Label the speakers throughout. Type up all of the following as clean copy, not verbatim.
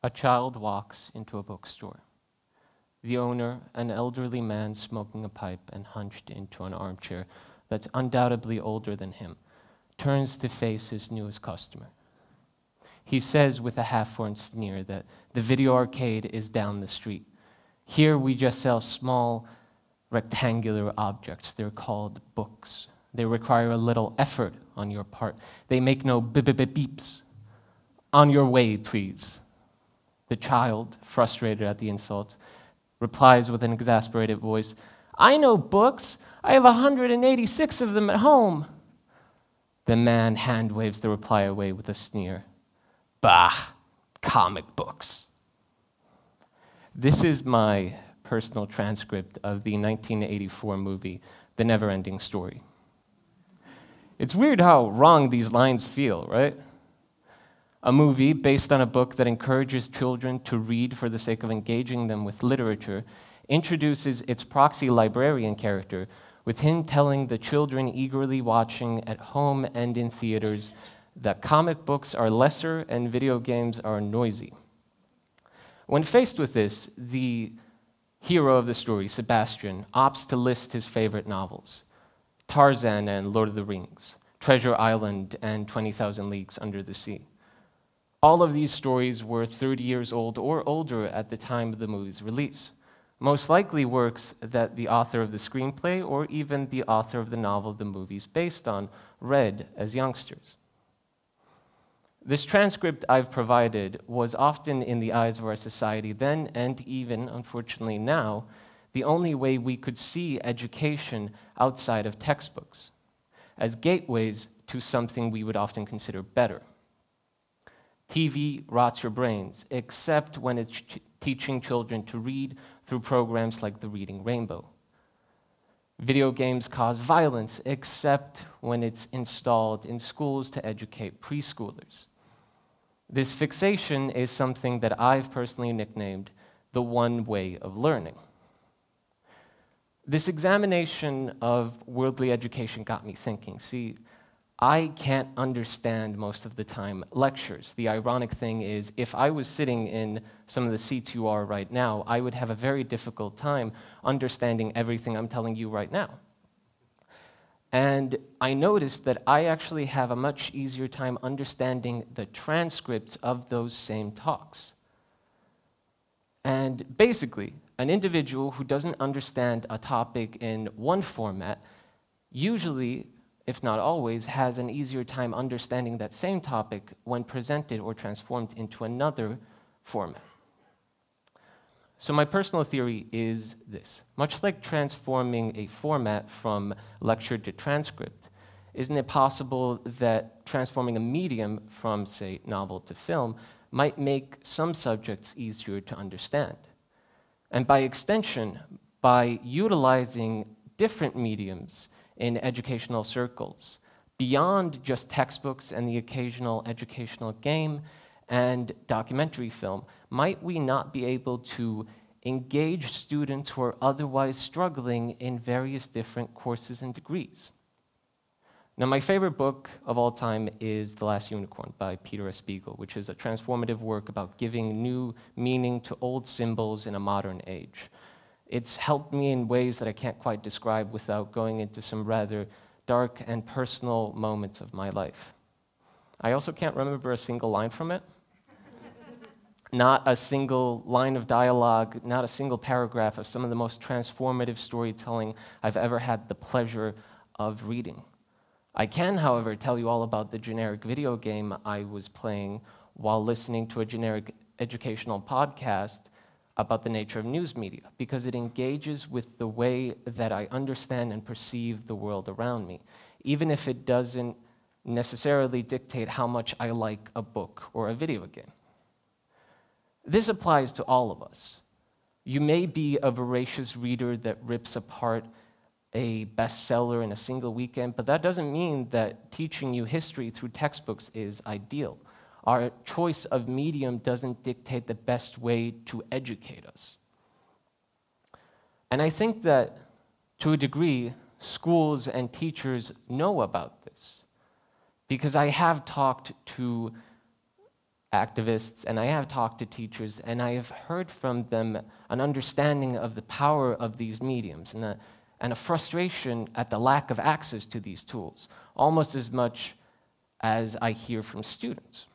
Speaker 1: A child walks into a bookstore. The owner, an elderly man smoking a pipe and hunched into an armchair that's undoubtedly older than him, turns to face his newest customer. He says with a half-formed sneer that the video arcade is down the street. Here we just sell small, rectangular objects. They're called books. They require a little effort on your part. They make no beeps. On your way, please. The child, frustrated at the insult, replies with an exasperated voice, I know books. I have 186 of them at home. The man hand waves the reply away with a sneer. Bah, comic books. This is my personal transcript of the 1984 movie, The Never-Ending Story. It's weird how wrong these lines feel, right? A movie based on a book that encourages children to read for the sake of engaging them with literature introduces its proxy librarian character, with him telling the children eagerly watching at home and in theaters that comic books are lesser and video games are noisy. When faced with this, the hero of the story, Sebastian, opts to list his favorite novels: Tarzan and Lord of the Rings, Treasure Island and 20,000 Leagues Under the Sea. All of these stories were 30 years old or older at the time of the movie's release, most likely works that the author of the screenplay or even the author of the novel the movie's based on read as youngsters. This transcript I've provided was often, in the eyes of our society then and even, unfortunately now, the only way we could see education outside of textbooks, as gateways to something we would often consider better. TV rots your brains, except when it's teaching children to read through programs like the Reading Rainbow. Video games cause violence, except when it's installed in schools to educate preschoolers. This fixation is something that I've personally nicknamed the one way of learning. This examination of worldly education got me thinking. See, I can't understand most of the time lectures. The ironic thing is, if I was sitting in some of the seats you are right now, I would have a very difficult time understanding everything I'm telling you right now. And I noticed that I actually have a much easier time understanding the transcripts of those same talks. And basically, an individual who doesn't understand a topic in one format usually, if not always, has an easier time understanding that same topic when presented or transformed into another format. So my personal theory is this. Much like transforming a format from lecture to transcript, isn't it possible that transforming a medium from, say, novel to film might make some subjects easier to understand? And by extension, by utilizing different mediums in educational circles, beyond just textbooks and the occasional educational game and documentary film, might we not be able to engage students who are otherwise struggling in various different courses and degrees? Now, my favorite book of all time is The Last Unicorn by Peter S. Beagle, which is a transformative work about giving new meaning to old symbols in a modern age. It's helped me in ways that I can't quite describe without going into some rather dark and personal moments of my life. I also can't remember a single line from it. Not a single line of dialogue, not a single paragraph of some of the most transformative storytelling I've ever had the pleasure of reading. I can, however, tell you all about the generic video game I was playing while listening to a generic educational podcast about the nature of news media, because it engages with the way that I understand and perceive the world around me, even if it doesn't necessarily dictate how much I like a book or a video game. This applies to all of us. You may be a voracious reader that rips apart a bestseller in a single weekend, but that doesn't mean that teaching you history through textbooks is ideal. Our choice of medium doesn't dictate the best way to educate us. And I think that, to a degree, schools and teachers know about this, because I have talked to activists, and I have talked to teachers, and I have heard from them an understanding of the power of these mediums and a frustration at the lack of access to these tools, almost as much as I hear from students.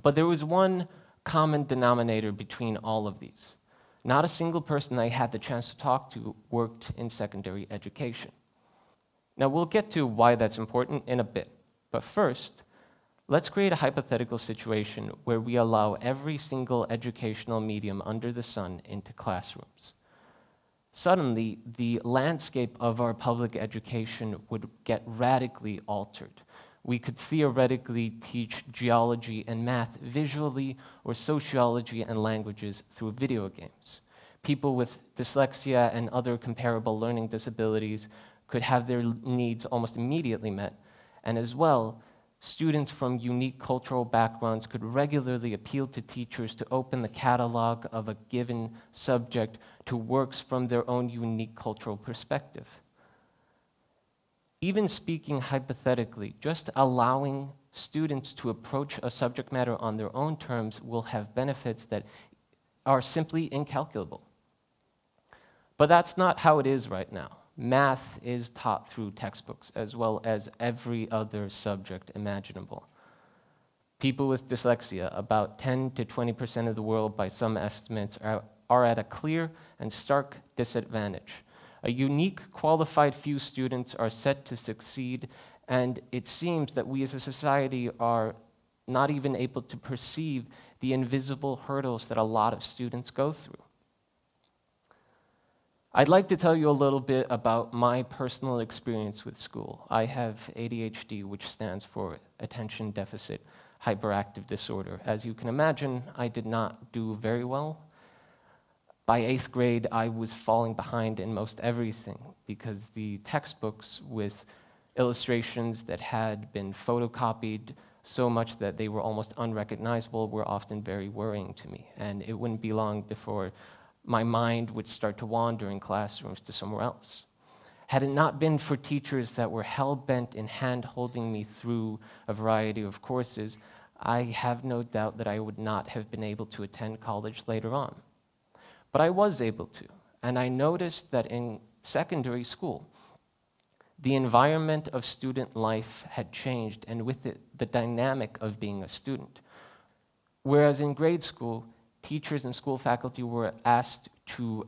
Speaker 1: But there was one common denominator between all of these. Not a single person I had the chance to talk to worked in secondary education. Now, we'll get to why that's important in a bit, but first, let's create a hypothetical situation where we allow every single educational medium under the sun into classrooms. Suddenly, the landscape of our public education would get radically altered. We could theoretically teach geology and math visually, or sociology and languages through video games. People with dyslexia and other comparable learning disabilities could have their needs almost immediately met, and as well, students from unique cultural backgrounds could regularly appeal to teachers to open the catalog of a given subject to works from their own unique cultural perspective. Even speaking hypothetically, just allowing students to approach a subject matter on their own terms will have benefits that are simply incalculable. But that's not how it is right now. Math is taught through textbooks, as well as every other subject imaginable. People with dyslexia, about 10 to 20% of the world by some estimates, are at a clear and stark disadvantage. A unique, qualified few students are set to succeed, and it seems that we as a society are not even able to perceive the invisible hurdles that a lot of students go through. I'd like to tell you a little bit about my personal experience with school. I have ADHD, which stands for Attention Deficit Hyperactive Disorder. As you can imagine, I did not do very well. By 8th grade, I was falling behind in most everything because the textbooks with illustrations that had been photocopied so much that they were almost unrecognizable were often very worrying to me. And it wouldn't be long before my mind would start to wander in classrooms to somewhere else. Had it not been for teachers that were hell-bent in hand-holding me through a variety of courses, I have no doubt that I would not have been able to attend college later on. But I was able to, and I noticed that in secondary school, the environment of student life had changed, and with it, the dynamic of being a student. Whereas in grade school, teachers and school faculty were asked to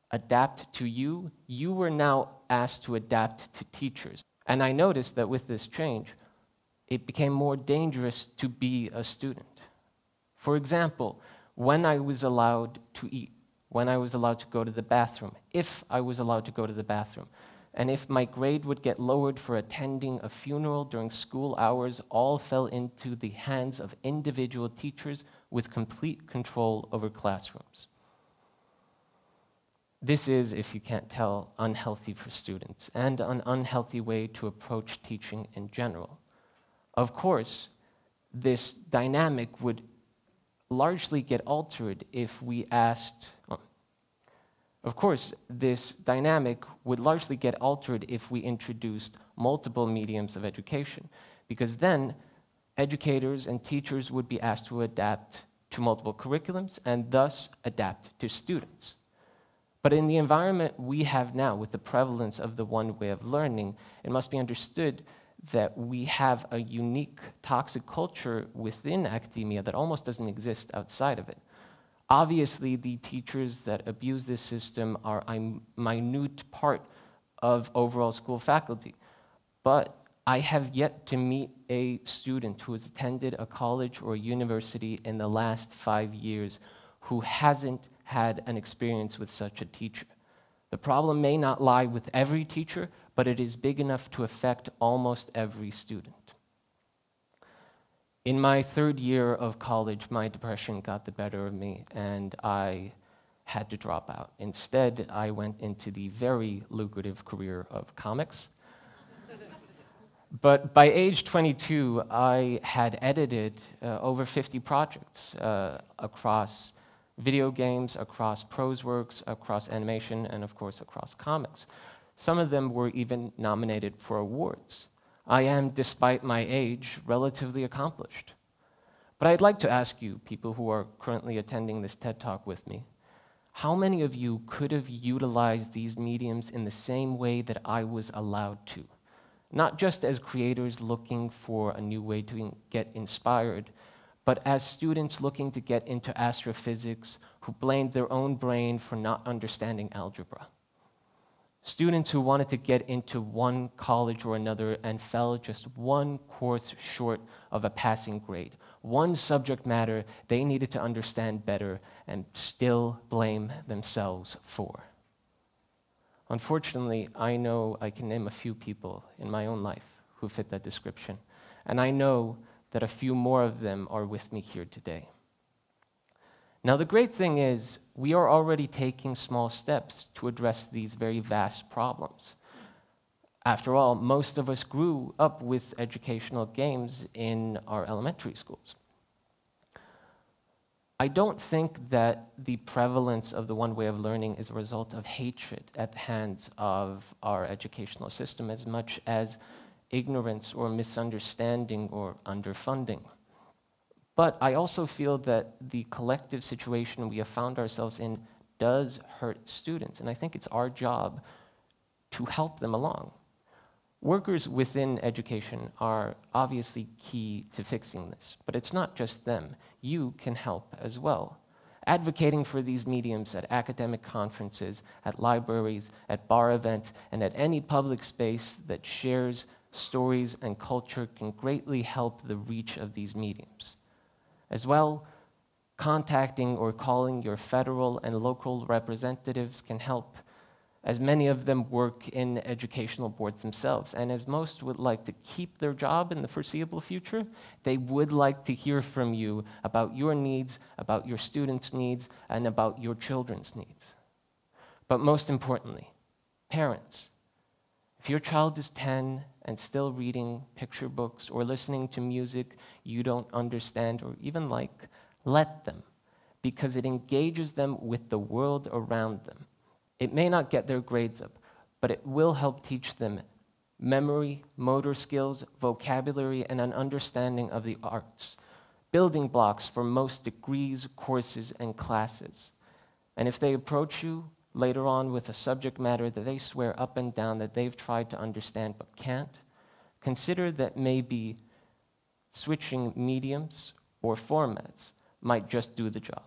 Speaker 1: adapt to you, you were now asked to adapt to teachers. And I noticed that with this change, it became more dangerous to be a student. For example, when I was allowed to eat, when I was allowed to go to the bathroom, if I was allowed to go to the bathroom, and if my grade would get lowered for attending a funeral during school hours, all fell into the hands of individual teachers with complete control over classrooms. This is, if you can't tell, unhealthy for students, and an unhealthy way to approach teaching in general. Of course, this dynamic would largely get altered if we asked, if we introduced multiple mediums of education, because then educators and teachers would be asked to adapt to multiple curriculums and thus adapt to students. But in the environment we have now, with the prevalence of the one way of learning, it must be understood that we have a unique toxic culture within academia that almost doesn't exist outside of it. Obviously, the teachers that abuse this system are a minute part of overall school faculty, but I have yet to meet a student who has attended a college or a university in the last 5 years who hasn't had an experience with such a teacher. The problem may not lie with every teacher, but it is big enough to affect almost every student. In my 3rd year of college, my depression got the better of me, and I had to drop out. Instead, I went into the very lucrative career of comics. But by age 22, I had edited over 50 projects across video games, across prose works, across animation, and of course across comics. Some of them were even nominated for awards. I am, despite my age, relatively accomplished. But I'd like to ask you, people who are currently attending this TED Talk with me, how many of you could have utilized these mediums in the same way that I was allowed to? Not just as creators looking for a new way to get inspired, but as students looking to get into astrophysics who blamed their own brain for not understanding algebra. Students who wanted to get into one college or another and fell just one course short of a passing grade, one subject matter they needed to understand better and still blame themselves for. Unfortunately, I know I can name a few people in my own life who fit that description, and I know that a few more of them are with me here today. Now, the great thing is, we are already taking small steps to address these very vast problems. After all, most of us grew up with educational games in our elementary schools. I don't think that the prevalence of the one way of learning is a result of hatred at the hands of our educational system as much as ignorance or misunderstanding or underfunding. But I also feel that the collective situation we have found ourselves in does hurt students, and I think it's our job to help them along. Workers within education are obviously key to fixing this, but it's not just them. You can help as well. Advocating for these mediums at academic conferences, at libraries, at bar events, and at any public space that shares stories and culture can greatly help the reach of these mediums. As well, contacting or calling your federal and local representatives can help, as many of them work in educational boards themselves. And as most would like to keep their job in the foreseeable future, they would like to hear from you about your needs, about your students' needs, and about your children's needs. But most importantly, parents, if your child is 10 and still reading picture books or listening to music you don't understand or even like, let them, because it engages them with the world around them. It may not get their grades up, but it will help teach them memory, motor skills, vocabulary, and an understanding of the arts, building blocks for most degrees, courses, and classes. And if they approach you later on with a subject matter that they swear up and down that they've tried to understand but can't, consider that maybe switching mediums or formats might just do the job.